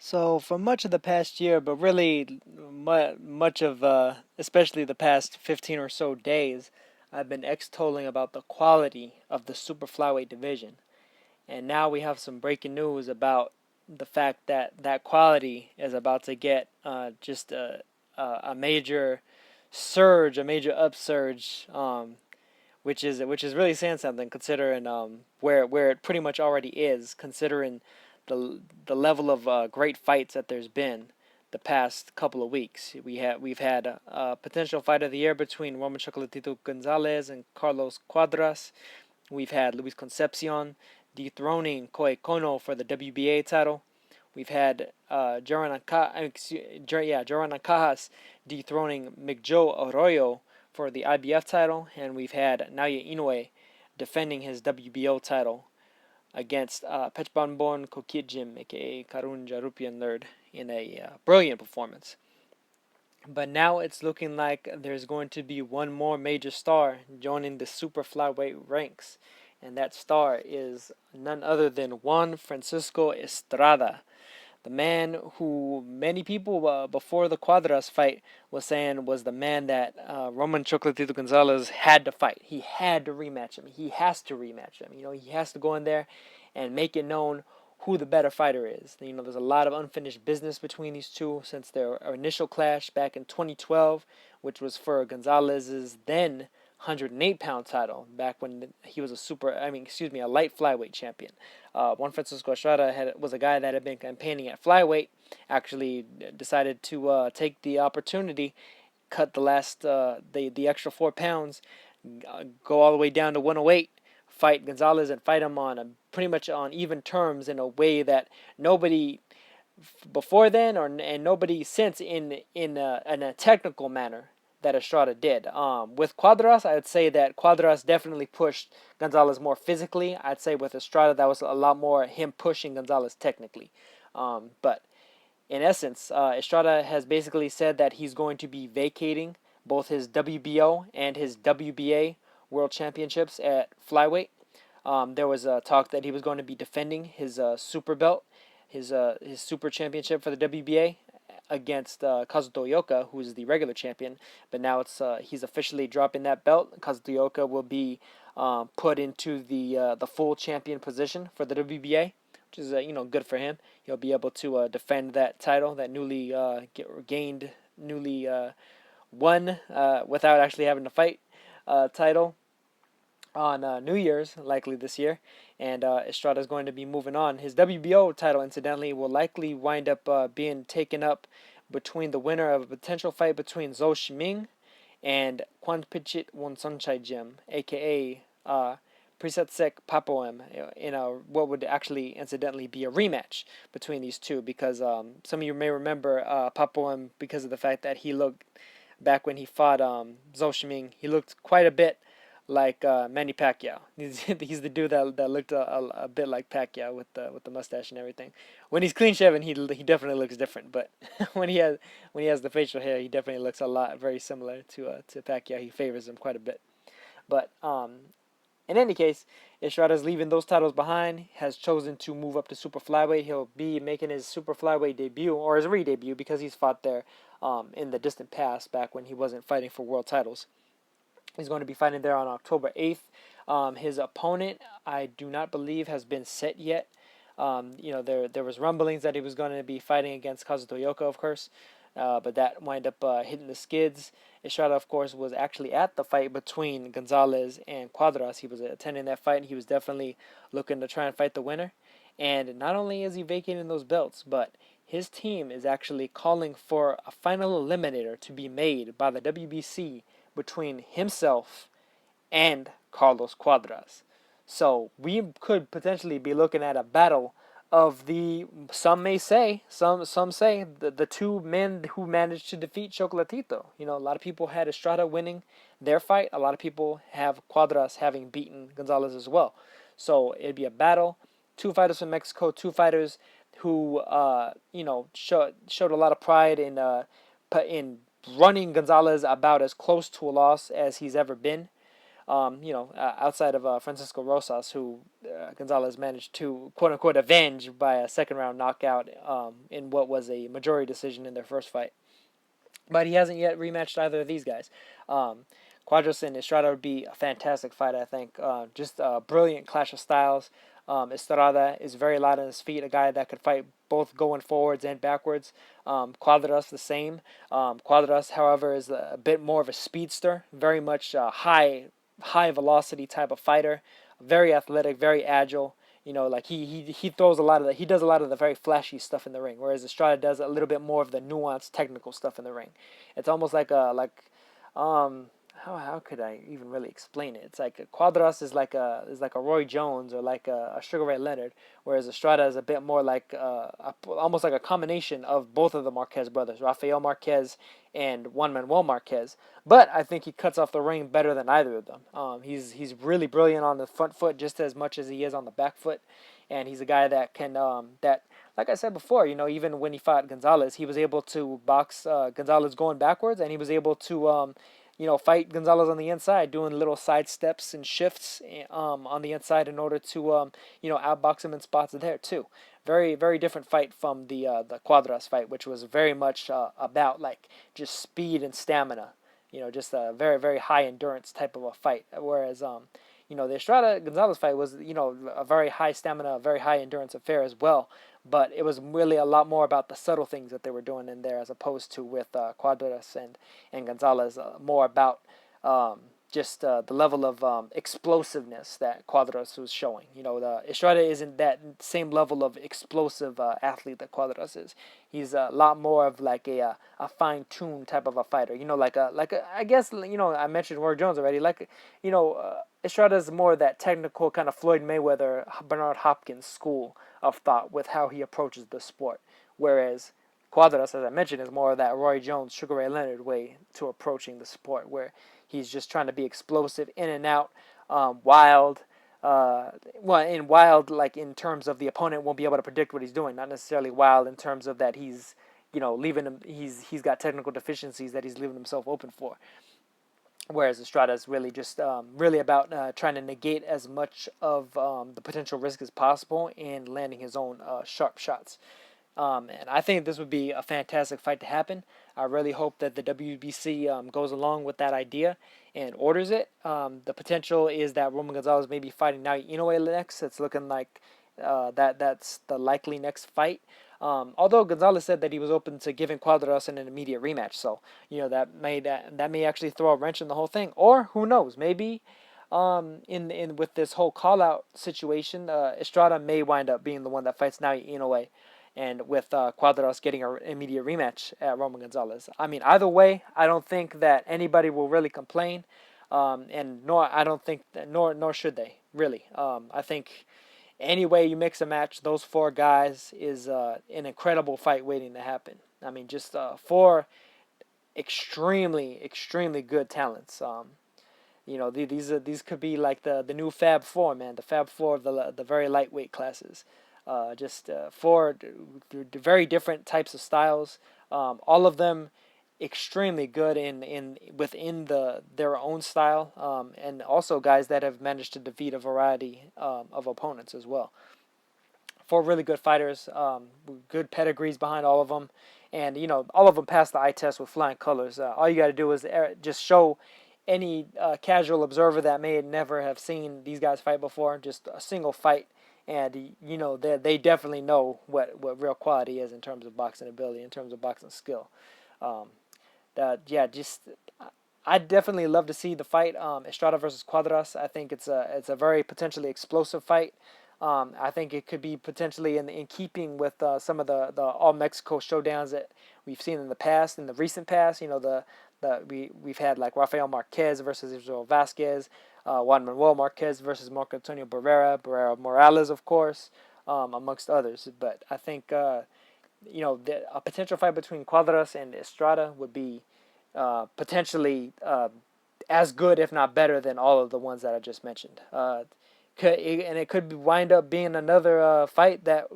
So for much of the past year, but really much of, especially the past 15 or so days, I've been extolling about the quality of the super flyweight division. And now we have some breaking news about the fact that that quality is about to get just a major surge, a major upsurge, which is really saying something considering where it pretty much already is, considering the level of great fights that there's been the past couple of weeks. We've had a potential fight of the year between Roman Chocolatito Gonzalez and Carlos Cuadras. We've had Luis Concepcion dethroning Koi Kono for the WBA title. We've had Joran Nakajas dethroning McJoe Arroyo for the IBF title, and we've had Naoya Inoue defending his WBO title against Pechbanbon Kokijim, aka Karun Jarupian Nerd, in a brilliant performance. But now it's looking like there's going to be one more major star joining the super flyweight ranks, and that star is none other than Juan Francisco Estrada, the man who many people before the Cuadras fight was saying was the man that Roman Chocolatito Gonzalez had to fight. He had to rematch him. He has to rematch him. He has to go in there and make it known who the better fighter is. There's a lot of unfinished business between these two since their initial clash back in 2012, which was for Gonzalez's then 108-pound title back when he was a light flyweight champion. Juan Francisco Estrada was a guy that had been campaigning at flyweight. Actually, decided to take the opportunity, cut the extra 4 pounds, go all the way down to 108, fight Gonzalez and fight him on pretty much on even terms in a way that nobody before then and nobody since in a technical manner that Estrada did. With Cuadras, I would say that Cuadras definitely pushed Gonzalez more physically. I'd say with Estrada, that was a lot more him pushing Gonzalez technically. But in essence, Estrada has basically said that he's going to be vacating both his WBO and his WBA World Championships at flyweight. There was a talk that he was going to be defending his super belt, his super championship for the WBA against Kazuto Ioka, who is the regular champion. But now he's officially dropping that belt. Kazuto Ioka will be put into the full champion position for the WBA, which is good for him. He'll be able to defend that title, that newly won without actually having to fight title on New Year's, likely this year, and Estrada is going to be moving on. His WBO title, incidentally, will likely wind up being taken up between the winner of a potential fight between Zhou Shiming and Kwanpichit Wonsonchai aka Prisatsek Papoem, in what would actually incidentally be a rematch between these two, because some of you may remember Papoem because of the fact that he looked, back when he fought Zhou Shiming, he looked quite a bit like Manny Pacquiao. He's the dude that looked a bit like Pacquiao with the mustache and everything. When he's clean shaven, he definitely looks different. But when he has the facial hair, he definitely looks a lot very similar to Pacquiao. He favors him quite a bit. But in any case, Estrada's leaving those titles behind. Has chosen to move up to super flyweight. He'll be making his super flyweight debut, or his re-debut, because he's fought there in the distant past, back when he wasn't fighting for world titles. He's going to be fighting there on October 8th. His opponent, I do not believe, has been set yet. There was rumblings that he was going to be fighting against Kazuto Ioka, of course, but that wound up hitting the skids. Estrada, of course, was actually at the fight between Gonzalez and Cuadras. He was attending that fight, and he was definitely looking to try and fight the winner. And not only is he vacating those belts, but his team is actually calling for a final eliminator to be made by the WBC between himself and Carlos Cuadras. So we could potentially be looking at a battle of some say the two men who managed to defeat Chocolatito. A lot of people had Estrada winning their fight. A lot of people have Cuadras having beaten Gonzalez as well. So it'd be a battle. Two fighters from Mexico, two fighters who showed a lot of pride in running Gonzalez about as close to a loss as he's ever been. outside of Francisco Rosas, who Gonzalez managed to quote unquote avenge by a second round knockout in what was a majority decision in their first fight. But he hasn't yet rematched either of these guys. Cuadras and Estrada would be a fantastic fight, I think. Just a brilliant clash of styles. Estrada is very light on his feet, a guy that could fight both going forwards and backwards. Cuadras the same. Cuadras, however, is a bit more of a speedster, very much high velocity type of fighter, very athletic, very agile. Like he throws a lot of he does a lot of the very flashy stuff in the ring, whereas Estrada does a little bit more of the nuanced technical stuff in the ring. It's almost like um how could I even really explain it? It's like Cuadras is like a Roy Jones or like a Sugar Ray Leonard, whereas Estrada is a bit more like almost like a combination of both of the Marquez brothers, Rafael Marquez and Juan Manuel Marquez. But I think he cuts off the ring better than either of them. He's really brilliant on the front foot just as much as he is on the back foot, and he's a guy that can that like I said before, even when he fought Gonzalez, he was able to box Gonzalez going backwards, and he was able to fight Gonzalez on the inside, doing little side steps and shifts on the inside in order to outbox him in spots there too. Very very different fight from the Cuadras fight, which was very much about like just speed and stamina. Just a very very high endurance type of a fight. Whereas the Estrada Gonzalez fight was a very high stamina, very high endurance affair as well. But it was really a lot more about the subtle things that they were doing in there, as opposed to with Cuadras and Gonzalez, more about just the level of explosiveness that Cuadras was showing. The Estrada isn't that same level of explosive athlete that Cuadras is. He's a lot more of like a fine-tuned type of a fighter. I guess I mentioned Roy Jones already. Estrada is more that technical kind of Floyd Mayweather, Bernard Hopkins school of thought with how he approaches the sport, whereas Cuadras, as I mentioned, is more of that Roy Jones, Sugar Ray Leonard way to approaching the sport, where he's just trying to be explosive, in and out, wild. Wild, like in terms of the opponent won't be able to predict what he's doing, not necessarily wild in terms of that he's leaving him. He's got technical deficiencies that he's leaving himself open for. Whereas Estrada is really just really about trying to negate as much of the potential risk as possible and landing his own sharp shots. And I think this would be a fantastic fight to happen. I really hope that the WBC goes along with that idea and orders it. The potential is that Roman Gonzalez may be fighting Naoya Inoue next. It's looking like that's the likely next fight. Although Gonzalez said that he was open to giving Cuadras an immediate rematch, so that may actually throw a wrench in the whole thing. Or who knows? Maybe in with this whole call out situation, Estrada may wind up being the one that fights Naoya Inoue, and with Cuadras getting an immediate rematch at Roman Gonzalez. I mean, either way, I don't think that anybody will really complain, and nor should they really. I think any way you mix a match, those four guys is an incredible fight waiting to happen. I mean, just four extremely, extremely good talents. These could be like the new Fab Four, man. The Fab Four of the very lightweight classes. Just four very different types of styles. All of them extremely good within their own style, and also guys that have managed to defeat a variety of opponents as well. Four really good fighters, good pedigrees behind all of them, and all of them passed the eye test with flying colors. All you got to do is just show any casual observer that may never have seen these guys fight before just a single fight, and they definitely know what real quality is in terms of boxing ability, in terms of boxing skill. I'd definitely love to see the fight, Estrada versus Cuadras. I think it's a very potentially explosive fight. I think it could be potentially in keeping with some of the all Mexico showdowns that we've seen in the recent past. We've had like Rafael Marquez versus Israel Vasquez, Juan Manuel Marquez versus Marco Antonio Barrera Morales, of course, amongst others. But I think a potential fight between Cuadras and Estrada would be potentially as good, if not better, than all of the ones that I just mentioned. It could wind up being another fight that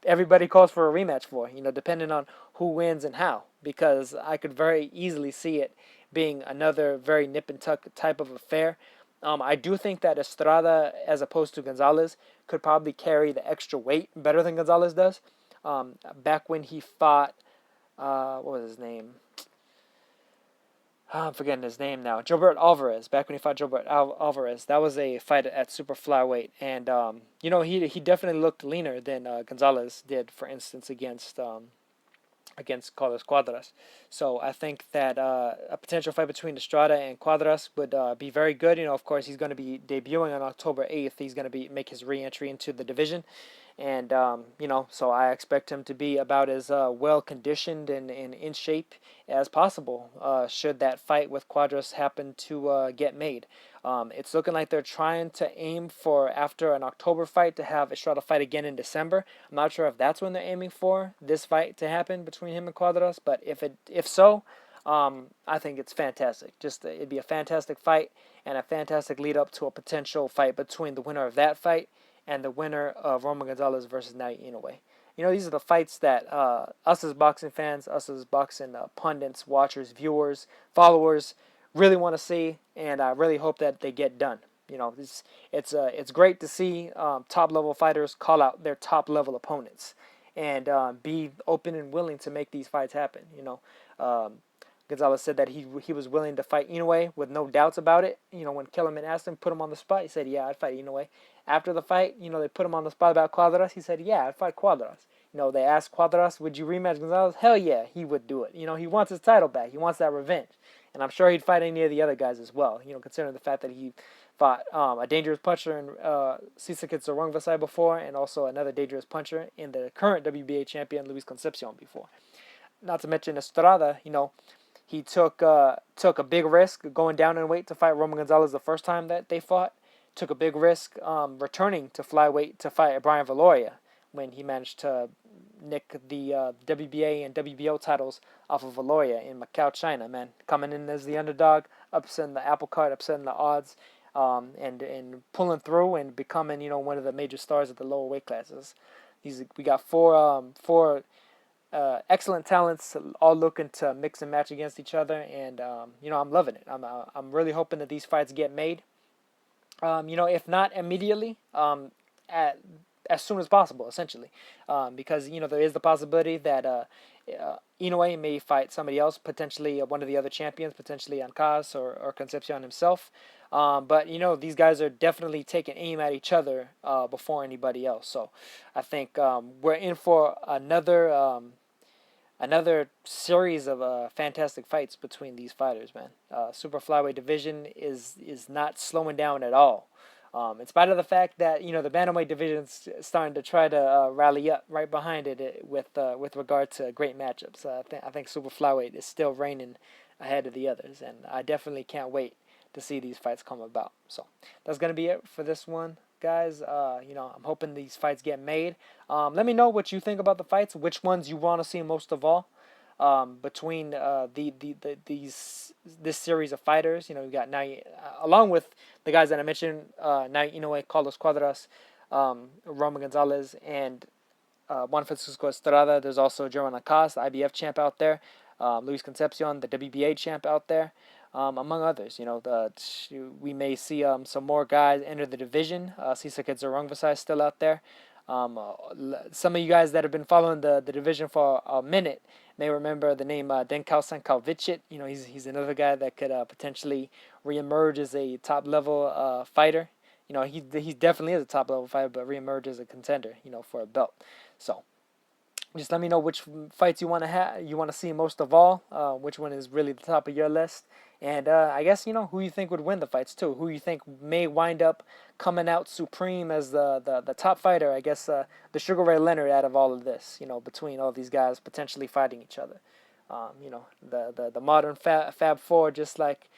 everybody calls for a rematch for, depending on who wins and how. Because I could very easily see it being another very nip and tuck type of affair. I do think that Estrada, as opposed to Gonzalez, could probably carry the extra weight better than Gonzalez does. Back when he fought, what was his name? I'm forgetting his name now. Gilbert Alvarez. Back when he fought Gilbert Alvarez, that was a fight at super flyweight, and he definitely looked leaner than Gonzalez did, for instance, against Carlos Cuadras. So I think that a potential fight between Estrada and Cuadras would be very good. Of course, he's going to be debuting on October 8th. He's going to make his re-entry into the division. And, so I expect him to be about as well conditioned and in shape as possible should that fight with Cuadras happen to get made. It's looking like they're trying to aim for, after an October fight, to have Estrada fight again in December. I'm not sure if that's when they're aiming for this fight to happen between him and Cuadras, but if so, I think it's fantastic. It'd be a fantastic fight and a fantastic lead up to a potential fight between the winner of that fight and the winner of Roman Gonzalez versus Naoya Inoue. These are the fights that us as boxing fans, us as boxing pundits, watchers, viewers, followers really want to see, and I really hope that they get done. It's great to see top level fighters call out their top level opponents and be open and willing to make these fights happen. Gonzalez said that he was willing to fight Inoue with no doubts about it. When Kellerman asked him, put him on the spot, he said, "Yeah, I'd fight Inoue." After the fight, they put him on the spot about Cuadras. He said, "Yeah, I'd fight Cuadras." They asked Cuadras, "Would you rematch Gonzalez?" Hell yeah, he would do it. He wants his title back. He wants that revenge. And I'm sure he'd fight any of the other guys as well, considering the fact that he fought a dangerous puncher in Sisakit Zorongvasai before, and also another dangerous puncher in the current WBA champion, Luis Concepcion, before. Not to mention Estrada, he took a big risk going down in weight to fight Roman Gonzalez the first time that they fought. Took a big risk returning to flyweight to fight Brian Valoria when he managed to nick the WBA and WBO titles off of Valoria in Macau, China. Man, coming in as the underdog, upsetting the apple cart, upsetting the odds, and pulling through and becoming one of the major stars at the lower weight classes. We got four excellent talents, all looking to mix and match against each other, and I'm loving it. I'm really hoping that these fights get made. If not immediately, as soon as possible, essentially, because there is the possibility that Inoue may fight somebody else, potentially one of the other champions, potentially Ancas or Concepcion himself. But these guys are definitely taking aim at each other before anybody else. So I think we're in for another series of fantastic fights between these fighters, man. Super flyweight division is not slowing down at all. In spite of the fact that the bantamweight division's starting to try to rally up right behind it with regard to great matchups. I think super flyweight is still reigning ahead of the others, and I definitely can't wait to see these fights come about. So that's gonna be it for this one, guys. I'm hoping these fights get made. Let me know what you think about the fights. Which ones you want to see most of all. Between this series of fighters, we got now, along with the guys that I mentioned, Naoya Inoue, Carlos Cuadras, Roman Gonzalez, and Juan Francisco Estrada. There's also German Lacoste, the IBF champ out there, Luis Concepcion, the WBA champ out there, among others. We may see some more guys enter the division. Sisakit Zorongvasai is still out there. Some of you guys that have been following the division for a minute may remember the name Denkao Sankalvicit. He's another guy that could potentially reemerge as a top level fighter. He definitely is a top level fighter, but reemerge as a contender. For a belt. So just let me know which fights you want to see most of all. Which one is really the top of your list. And I guess who you think would win the fights too. Who you think may wind up coming out supreme as the top fighter. I guess the Sugar Ray Leonard out of all of this. Between all these guys potentially fighting each other. The modern Fab Four, just like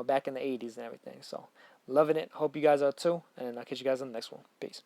back in the '80s and everything. So loving it. Hope you guys are too. And I'll catch you guys on the next one. Peace.